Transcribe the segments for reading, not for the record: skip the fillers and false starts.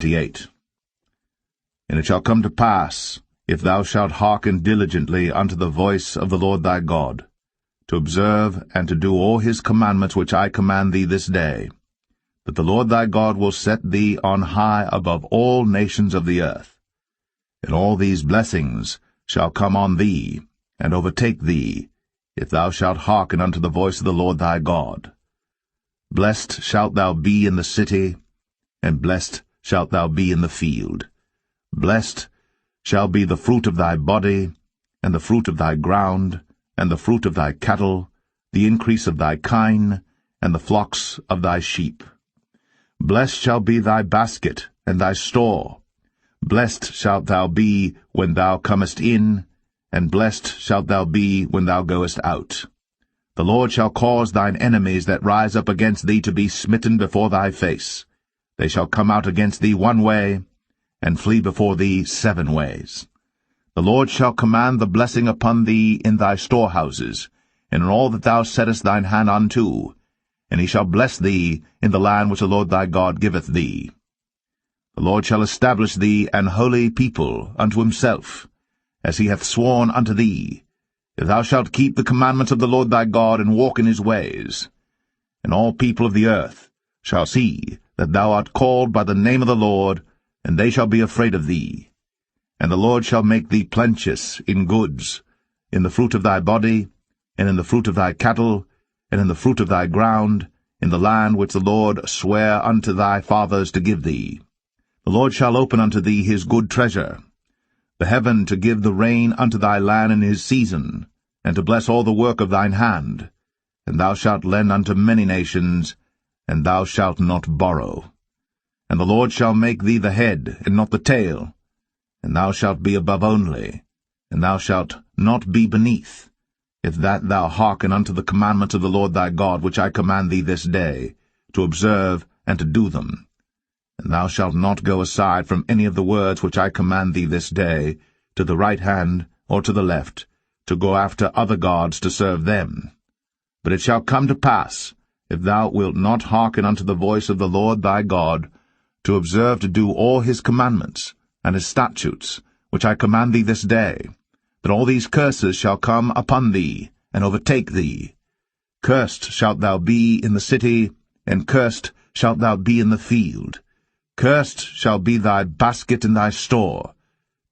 28. And it shall come to pass, if thou shalt hearken diligently unto the voice of the Lord thy God, to observe and to do all his commandments which I command thee this day, that the Lord thy God will set thee on high above all nations of the earth. And all these blessings shall come on thee, and overtake thee, if thou shalt hearken unto the voice of the Lord thy God. Blessed shalt thou be in the city, and blessed shalt thou be in the field. Blessed shall be the fruit of thy body, and the fruit of thy ground, and the fruit of thy cattle, the increase of thy kine, and the flocks of thy sheep. Blessed shall be thy basket and thy store. Blessed shalt thou be when thou comest in, and blessed shalt thou be when thou goest out. The Lord shall cause thine enemies that rise up against thee to be smitten before thy face. They shall come out against thee one way, and flee before thee 7 ways. The Lord shall command the blessing upon thee in thy storehouses, and in all that thou settest thine hand unto, and he shall bless thee in the land which the Lord thy God giveth thee. The Lord shall establish thee an holy people unto himself, as he hath sworn unto thee, if thou shalt keep the commandments of the Lord thy God, and walk in his ways. And all people of the earth shall see that thou art called by the name of the Lord, and they shall be afraid of thee. And the Lord shall make thee plenteous in goods, in the fruit of thy body, and in the fruit of thy cattle, and in the fruit of thy ground, in the land which the Lord sware unto thy fathers to give thee. The Lord shall open unto thee his good treasure, the heaven to give the rain unto thy land in his season, and to bless all the work of thine hand. And thou shalt lend unto many nations, and thou shalt not borrow. And the Lord shall make thee the head, and not the tail, and thou shalt be above only, and thou shalt not be beneath, if that thou hearken unto the commandments of the Lord thy God, which I command thee this day, to observe and to do them. And thou shalt not go aside from any of the words which I command thee this day, to the right hand or to the left, to go after other gods to serve them. But it shall come to pass, if thou wilt not hearken unto the voice of the Lord thy God, to observe to do all his commandments and his statutes, which I command thee this day, that all these curses shall come upon thee, and overtake thee. Cursed shalt thou be in the city, and cursed shalt thou be in the field. Cursed shall be thy basket and thy store.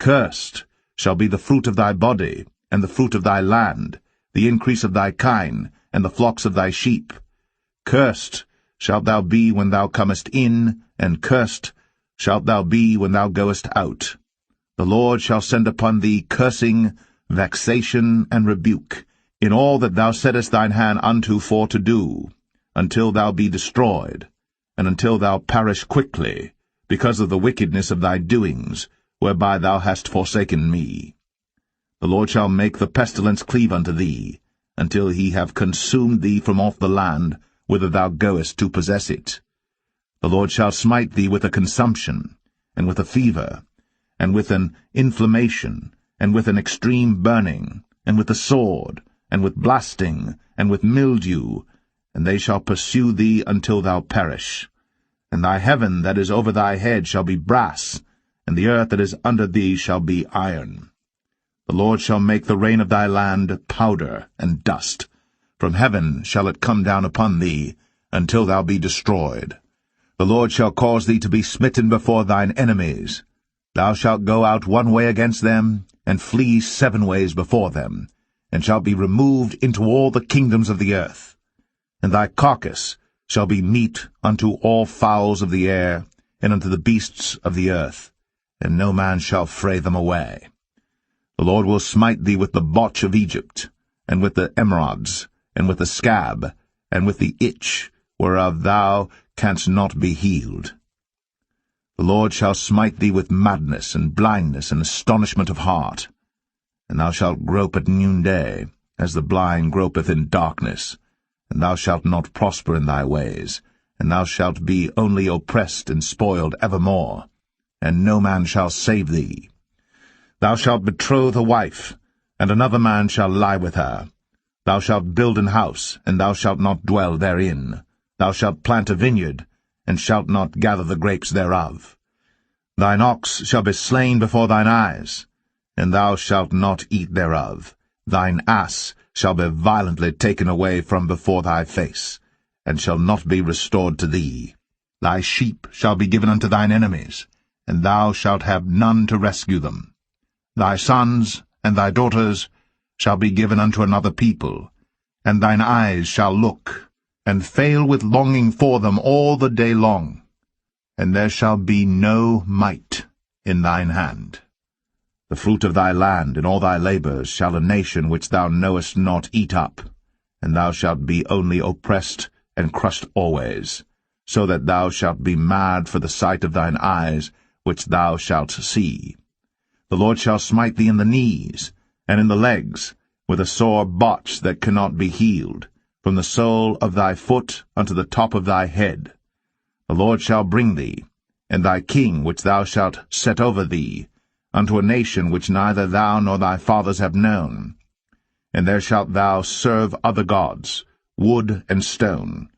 Cursed shall be the fruit of thy body, and the fruit of thy land, the increase of thy kine, and the flocks of thy sheep. Cursed shalt thou be when thou comest in, and cursed shalt thou be when thou goest out. The Lord shall send upon thee cursing, vexation, and rebuke, in all that thou settest thine hand unto for to do, until thou be destroyed, and until thou perish quickly, because of the wickedness of thy doings, whereby thou hast forsaken me. The Lord shall make the pestilence cleave unto thee, until he have consumed thee from off the land, whither thou goest to possess it. The Lord shall smite thee with a consumption, and with a fever, and with an inflammation, and with an extreme burning, and with the sword, and with blasting, and with mildew, and they shall pursue thee until thou perish. And thy heaven that is over thy head shall be brass, and the earth that is under thee shall be iron. The Lord shall make the rain of thy land powder and dust. From heaven shall it come down upon thee, until thou be destroyed. The Lord shall cause thee to be smitten before thine enemies. Thou shalt go out one way against them, and flee 7 ways before them, and shalt be removed into all the kingdoms of the earth. And thy carcass shall be meat unto all fowls of the air, and unto the beasts of the earth, and no man shall fray them away. The Lord will smite thee with the botch of Egypt, and with the emerods, and with the scab, and with the itch, whereof thou canst not be healed. The Lord shall smite thee with madness, and blindness, and astonishment of heart. And thou shalt grope at noonday, as the blind gropeth in darkness, and thou shalt not prosper in thy ways, and thou shalt be only oppressed and spoiled evermore, and no man shall save thee. Thou shalt betroth a wife, and another man shall lie with her. Thou shalt build an house, and thou shalt not dwell therein. Thou shalt plant a vineyard, and shalt not gather the grapes thereof. Thine ox shall be slain before thine eyes, and thou shalt not eat thereof. Thine ass shall be violently taken away from before thy face, and shall not be restored to thee. Thy sheep shall be given unto thine enemies, and thou shalt have none to rescue them. Thy sons and thy daughters shall be given unto another people, and thine eyes shall look, and fail with longing for them all the day long, and there shall be no might in thine hand. The fruit of thy land and all thy labours shall a nation which thou knowest not eat up, and thou shalt be only oppressed and crushed always, so that thou shalt be mad for the sight of thine eyes, which thou shalt see. The Lord shall smite thee in the knees, and in the legs, with a sore botch that cannot be healed, from the sole of thy foot unto the top of thy head. The Lord shall bring thee, and thy king which thou shalt set over thee, unto a nation which neither thou nor thy fathers have known. And there shalt thou serve other gods, wood and stone.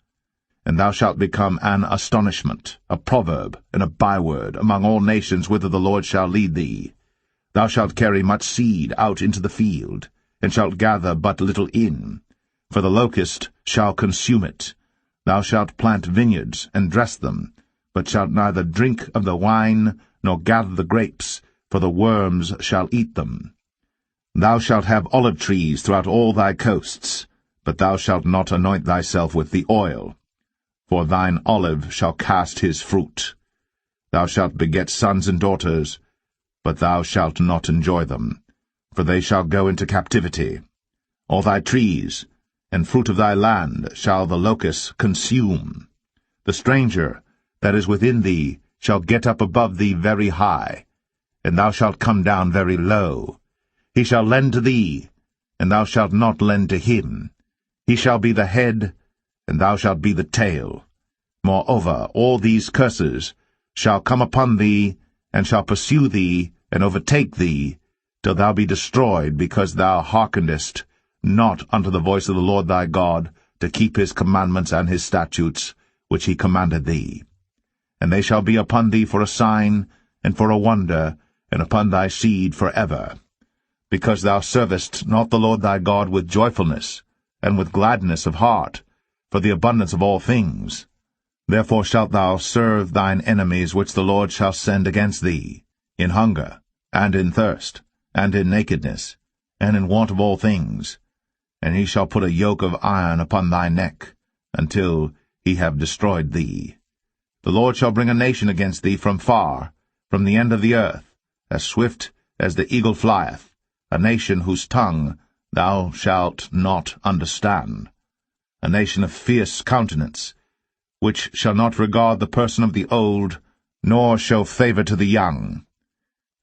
And thou shalt become an astonishment, a proverb, and a byword among all nations whither the Lord shall lead thee. Thou shalt carry much seed out into the field, and shalt gather but little in, for the locust shall consume it. Thou shalt plant vineyards, and dress them, but shalt neither drink of the wine, nor gather the grapes, for the worms shall eat them. Thou shalt have olive trees throughout all thy coasts, but thou shalt not anoint thyself with the oil, for thine olive shall cast his fruit. Thou shalt beget sons and daughters, but thou shalt not enjoy them, for they shall go into captivity. All thy trees and fruit of thy land shall the locusts consume. The stranger that is within thee shall get up above thee very high, and thou shalt come down very low. He shall lend to thee, and thou shalt not lend to him. He shall be the head, and thou shalt be the tail. Moreover, all these curses shall come upon thee, and shall pursue thee, and overtake thee, till thou be destroyed, because thou hearkenest not unto the voice of the Lord thy God, to keep his commandments and his statutes, which he commanded thee. And they shall be upon thee for a sign, and for a wonder, and upon thy seed for ever, because thou servest not the Lord thy God with joyfulness, and with gladness of heart, for the abundance of all things. Therefore shalt thou serve thine enemies which the Lord shall send against thee, in hunger, and in thirst, and in nakedness, and in want of all things. And he shall put a yoke of iron upon thy neck, until he have destroyed thee. The Lord shall bring a nation against thee from far, from the end of the earth, as swift as the eagle flieth, a nation whose tongue thou shalt not understand, a nation of fierce countenance, which shall not regard the person of the old, nor show favour to the young.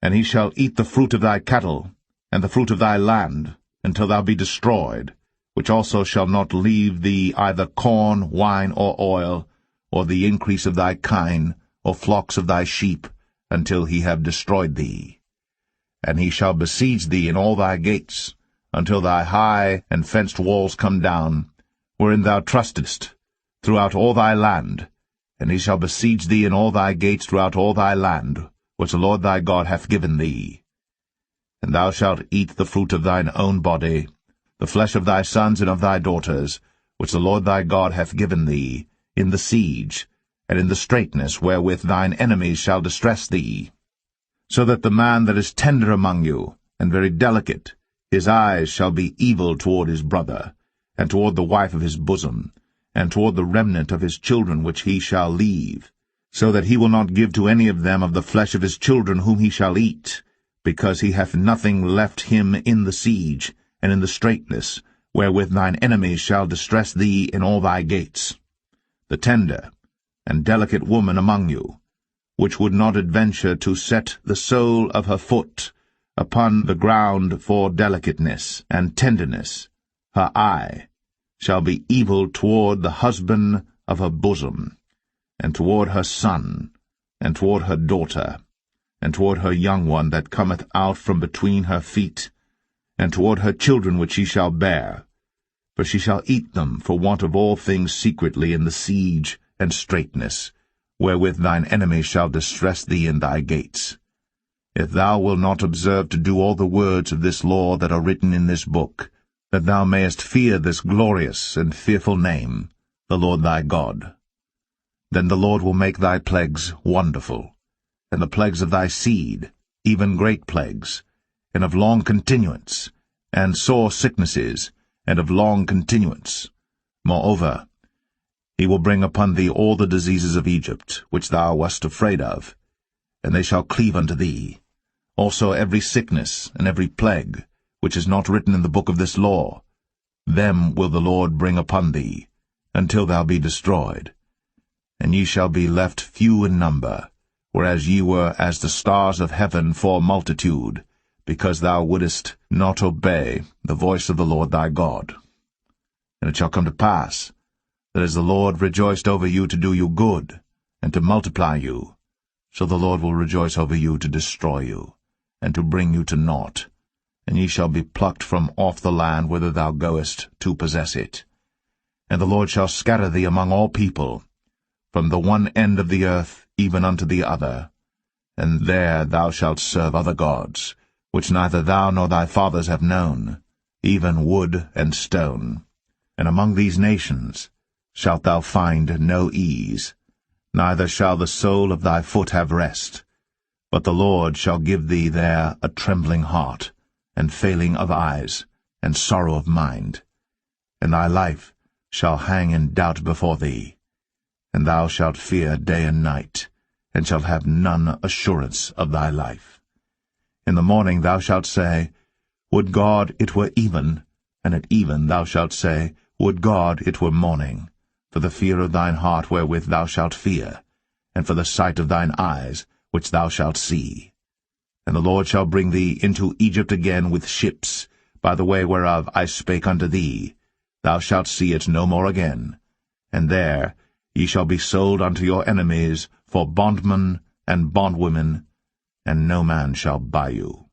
And he shall eat the fruit of thy cattle, and the fruit of thy land, until thou be destroyed, which also shall not leave thee either corn, wine, or oil, or the increase of thy kine, or flocks of thy sheep, until he have destroyed thee. And he shall besiege thee in all thy gates, until thy high and fenced walls come down, wherein thou trustest, throughout all thy land. And he shall besiege thee in all thy gates throughout all thy land, which the Lord thy God hath given thee. And thou shalt eat the fruit of thine own body, the flesh of thy sons and of thy daughters, which the Lord thy God hath given thee, in the siege, and in the straitness wherewith thine enemies shall distress thee. So that the man that is tender among you, and very delicate, his eyes shall be evil toward his brother, and toward the wife of his bosom, and toward the remnant of his children which he shall leave, so that he will not give to any of them of the flesh of his children whom he shall eat, because he hath nothing left him in the siege, and in the straitness, wherewith thine enemies shall distress thee in all thy gates. The tender and delicate woman among you, which would not adventure to set the sole of her foot upon the ground for delicateness and tenderness, her eye shall be evil toward the husband of her bosom, and toward her son, and toward her daughter, and toward her young one that cometh out from between her feet, and toward her children which she shall bear. For she shall eat them for want of all things secretly in the siege and straitness, wherewith thine enemies shall distress thee in thy gates. If thou wilt not observe to do all the words of this law that are written in this book, that thou mayest fear this glorious and fearful name, the Lord thy God, then the Lord will make thy plagues wonderful, and the plagues of thy seed, even great plagues, and of long continuance, and sore sicknesses, and of long continuance. Moreover, he will bring upon thee all the diseases of Egypt, which thou wast afraid of, and they shall cleave unto thee. Also every sickness and every plague, which is not written in the book of this law, them will the Lord bring upon thee, until thou be destroyed. And ye shall be left few in number, whereas ye were as the stars of heaven for multitude, because thou wouldest not obey the voice of the Lord thy God. And it shall come to pass, that as the Lord rejoiced over you to do you good, and to multiply you, so the Lord will rejoice over you to destroy you, and to bring you to naught, and ye shall be plucked from off the land whither thou goest to possess it. And the Lord shall scatter thee among all people, from the one end of the earth even unto the other, and there thou shalt serve other gods, which neither thou nor thy fathers have known, even wood and stone. And among these nations shalt thou find no ease, neither shall the sole of thy foot have rest. But the Lord shall give thee there a trembling heart, and failing of eyes, and sorrow of mind. And thy life shall hang in doubt before thee, and thou shalt fear day and night, and shalt have none assurance of thy life. In the morning thou shalt say, Would God it were even, and at even thou shalt say, Would God it were morning, for the fear of thine heart wherewith thou shalt fear, and for the sight of thine eyes which thou shalt see. And the Lord shall bring thee into Egypt again with ships, by the way whereof I spake unto thee. Thou shalt see it no more again. And there ye shall be sold unto your enemies for bondmen and bondwomen, and no man shall buy you.